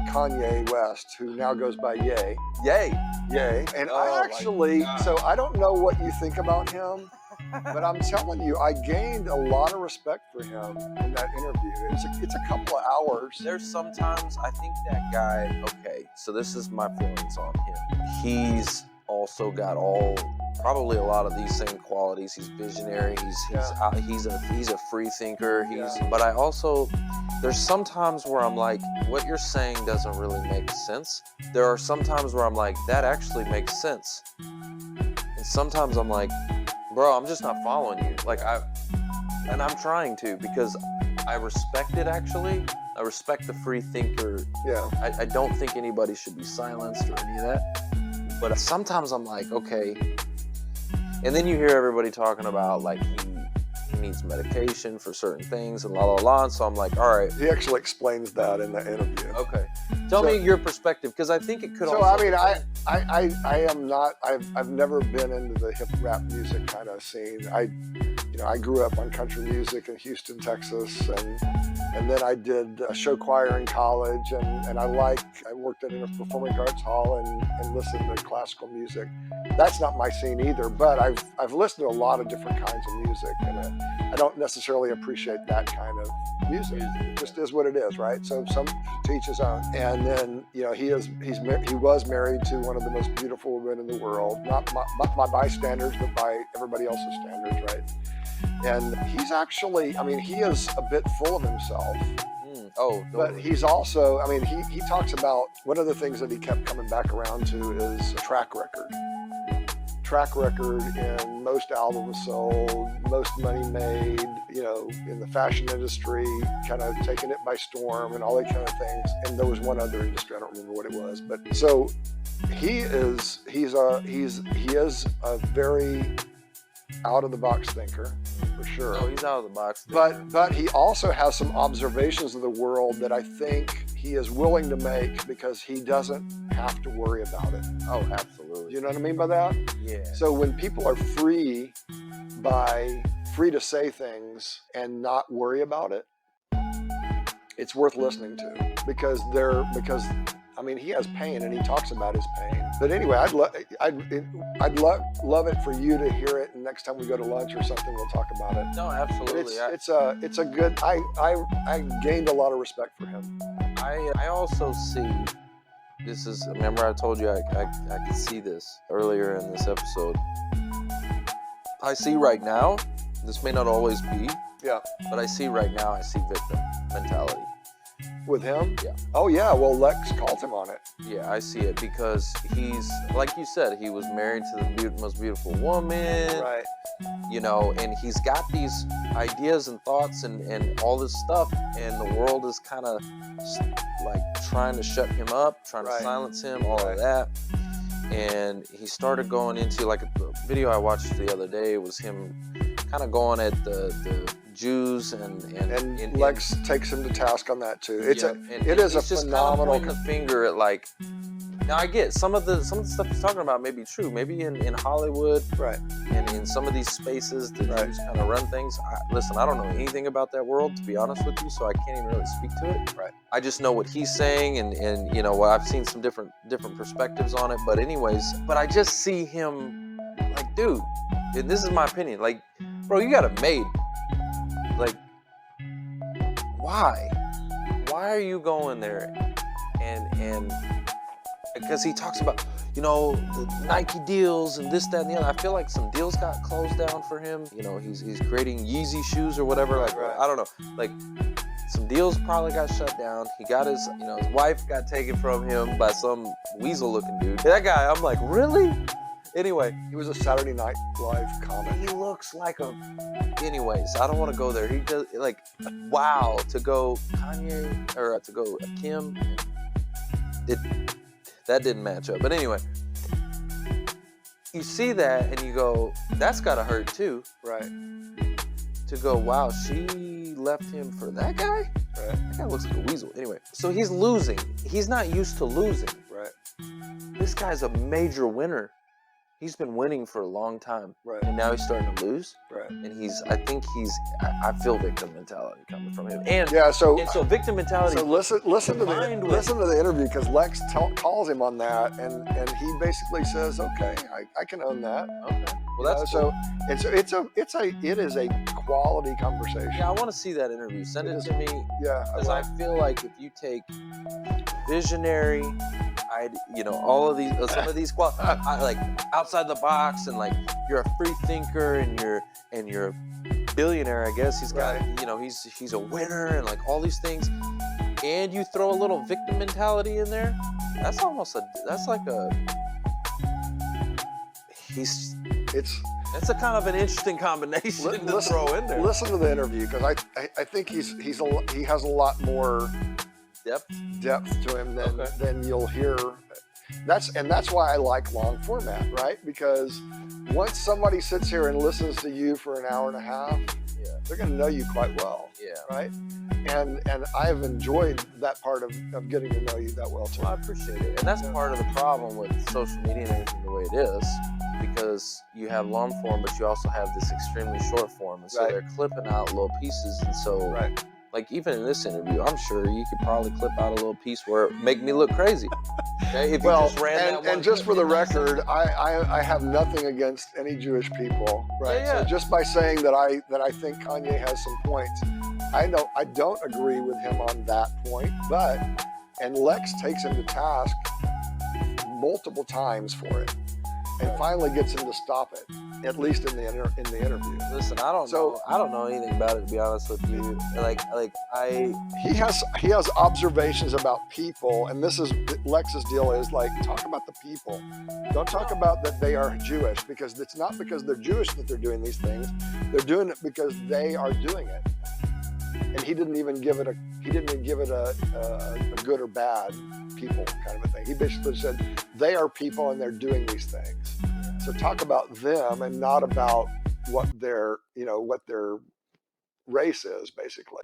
Kanye West, who now goes by Ye. Yay. And Oh, I actually, so I don't know what you think about him, but I'm telling you, I gained a lot of respect for him in that interview. It's a couple of hours. There's sometimes, I think that guy, okay, so this is my feelings on him. He's also got probably a lot of these same qualities. He's visionary, he's a free thinker, but I also, there's some times where I'm like, what you're saying doesn't really make sense. There are some times where I'm like, that actually makes sense. And sometimes I'm like, bro, I'm just not following you. And I'm trying to, because I respect it actually. I respect the free thinker. Yeah. I don't think anybody should be silenced or any of that. But sometimes I'm like, okay. And then you hear everybody talking about like he needs medication for certain things and and so I'm like, all right. He actually explains that in the interview. Okay. Tell me your perspective, because I think it could also... So, I am not, I've never been into the hip rap music kind of scene. I grew up on country music in Houston, Texas, and then I did a show choir in college, and I worked at a performing arts hall and listened to classical music. That's not my scene either, but I've listened to a lot of different kinds of music, and I don't necessarily appreciate that kind of music. It just is what it is, right? So some to each his own. And then, he was married to one of the most beautiful women in the world, not by standards, but by everybody else's standards, right? And he's actually, he is a bit full of himself. But he's also, he talks about, one of the things that he kept coming back around to is track record. Track record in most albums sold, most money made, in the fashion industry, kind of taking it by storm and all that kind of things. And there was one other industry, I don't remember what it was. But so he is a very out of the box thinker, for sure. Oh, he's out of the box thinker. But he also has some observations of the world that I think he is willing to make because he doesn't have to worry about it. Oh, absolutely. You know what I mean by that? Yeah. So when people are free to say things and not worry about it, it's worth listening to because he has pain and he talks about his pain. But anyway, I'd love it for you to hear it, and next time we go to lunch or something, we'll talk about it. No, absolutely. It's a good. I gained a lot of respect for him. I also see. This is. Remember, I told you I could see this earlier in this episode. I see right now. This may not always be. Yeah. But I see right now. I see victim mentality. With him? Yeah. Oh yeah, well Lex called him on it. Yeah, I see it because he's, like you said, he was married to the most beautiful woman. Right. And he's got these ideas and thoughts and all this stuff, and the world is kind of like trying to shut him up, trying to silence him, all of that. And he started going into, like, the video I watched the other day was him kind of going at the Jews and Lex takes him to task on that too. It is a phenomenal. Just kind of pointing the finger at, like. Now I get some of the stuff he's talking about may be true. Maybe in Hollywood, right, and in some of these spaces, the Jews kind of run things. Listen, I don't know anything about that world, to be honest with you, so I can't even really speak to it. Right. I just know what he's saying, and I've seen some different perspectives on it. But I just see him like, dude, and this is my opinion. Like, bro, you got it made. Like, why? Why are you going there? And because he talks about, the Nike deals and this, that, and the other. I feel like some deals got closed down for him. He's creating Yeezy shoes or whatever. I don't know. Like, some deals probably got shut down. He got his wife got taken from him by some weasel-looking dude. That guy, I'm like, really? Anyway. He was a Saturday Night Live comic. He looks like a... Anyways, I don't want to go there. He does, like, wow, to go Kanye, or to go Kim, that didn't match up. But anyway, you see that and you go, that's gotta hurt too. Right. To go, wow, she left him for that guy? Right. That guy looks like a weasel. Anyway, so he's losing. He's not used to losing. Right. this guy's a major winner. He's been winning for a long time, Right. and now he's starting to lose. Right. And I feel victim mentality coming from him. And yeah, so victim mentality. So listen to the interview, because Lex calls him on that, and he basically says, "Okay, I can own that." Okay, well that's cool. So it is a quality conversation. Yeah, I want to see that interview. Send it to me. Yeah, because I feel like if you take visionary, all of these, some of these like outside the box, and like you're a free thinker, and you're a billionaire, I guess. He's got, he's a winner, and like all these things, and you throw a little victim mentality in there. That's a kind of an interesting combination to throw in there. Listen to the interview, because I think he has a lot more depth to him than you'll hear. That's why I like long format, right? Because once somebody sits here and listens to you for an hour and a half, they're going to know you quite well, right? And I've enjoyed that part of getting to know you that well too. Well, I appreciate it, and that's part of the problem with social media and everything the way it is, because you have long form, but you also have this extremely short form, and so they're clipping out little pieces, and so like even in this interview, I'm sure you could probably clip out a little piece where it make me look crazy. Okay, if you just ran that one. And just for the record, I have nothing against any Jewish people, right? Yeah. So just by saying that I think Kanye has some points, I don't agree with him on that point, and Lex takes him to task multiple times for it, and finally gets him to stop it, at least in the interview. Listen, I don't know anything about it, to be honest with you. He has observations about people, and this is Lex's deal, is like, talk about the people. Don't talk about that they are Jewish, because it's not because they're Jewish that they're doing these things. They're doing it because they are doing it. And he didn't even give it a good or bad people kind of a thing. He basically said they are people and they're doing these things. So talk about them and not about what their race is, basically.